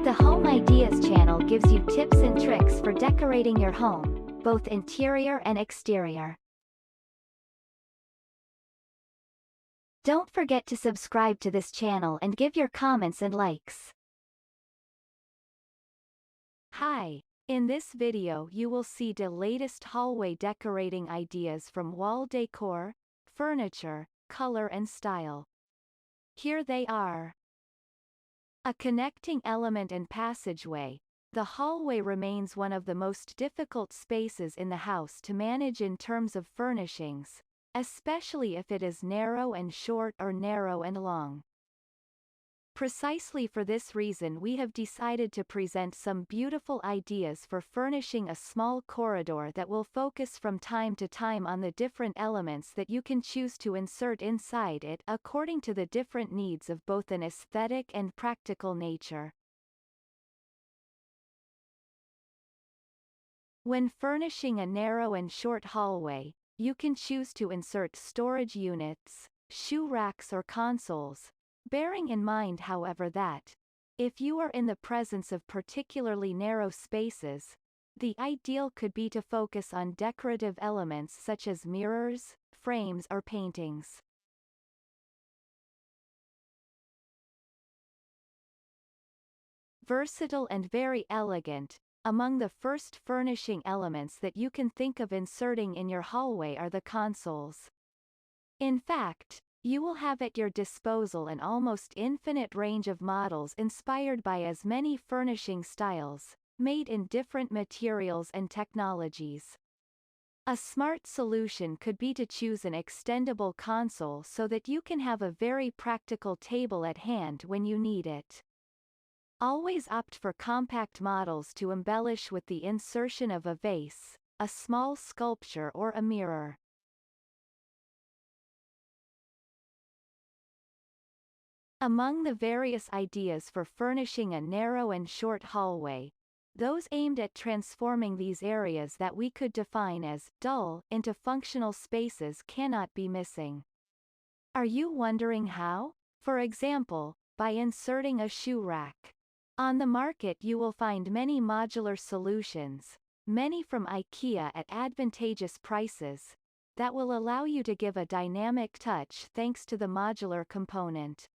The Home Ideas channel gives you tips and tricks for decorating your home, both interior and exterior. Don't forget to subscribe to this channel and give your comments and likes. Hi, in this video you will see the latest hallway decorating ideas from wall decor, furniture, color and style. Here they are. A connecting element and passageway. The hallway remains one of the most difficult spaces in the house to manage in terms of furnishings, especially if it is narrow and short or narrow and long. Precisely for this reason we have decided to present some beautiful ideas for furnishing a small corridor that will focus from time to time on the different elements that you can choose to insert inside it according to the different needs of both an aesthetic and practical nature. When furnishing a narrow and short hallway, you can choose to insert storage units, shoe racks or consoles, bearing in mind however that, if you are in the presence of particularly narrow spaces, the ideal could be to focus on decorative elements such as mirrors, frames or paintings. Versatile and very elegant, among the first furnishing elements that you can think of inserting in your hallway are the consoles. In fact, you will have at your disposal an almost infinite range of models inspired by as many furnishing styles, made in different materials and technologies. A smart solution could be to choose an extendable console so that you can have a very practical table at hand when you need it. Always opt for compact models to embellish with the insertion of a vase, a small sculpture or a mirror. Among the various ideas for furnishing a narrow and short hallway, those aimed at transforming these areas that we could define as dull into functional spaces cannot be missing. Are you wondering how? For example, by inserting a shoe rack. On the market you will find many modular solutions, many from IKEA at advantageous prices, that will allow you to give a dynamic touch thanks to the modular component.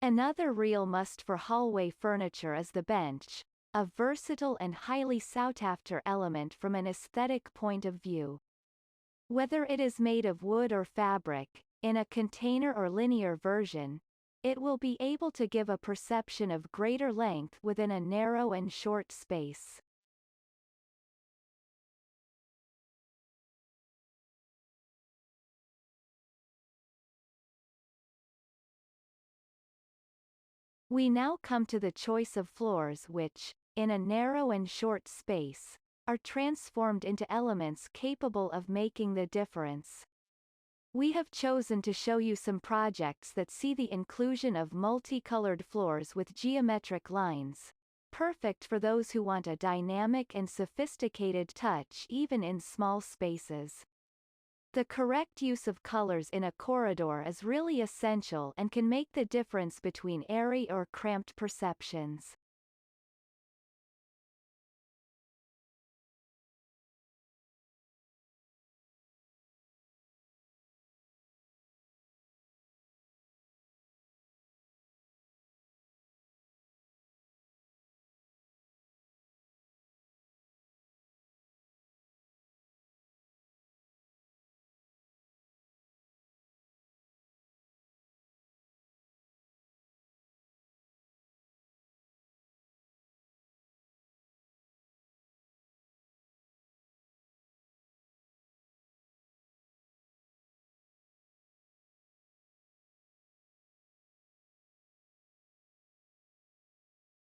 Another real must for hallway furniture is the bench, a versatile and highly sought-after element from an aesthetic point of view. Whether it is made of wood or fabric, in a container or linear version, it will be able to give a perception of greater length within a narrow and short space. We now come to the choice of floors which, in a narrow and short space, are transformed into elements capable of making the difference. We have chosen to show you some projects that see the inclusion of multicolored floors with geometric lines, perfect for those who want a dynamic and sophisticated touch even in small spaces. The correct use of colors in a corridor is really essential and can make the difference between airy or cramped perceptions.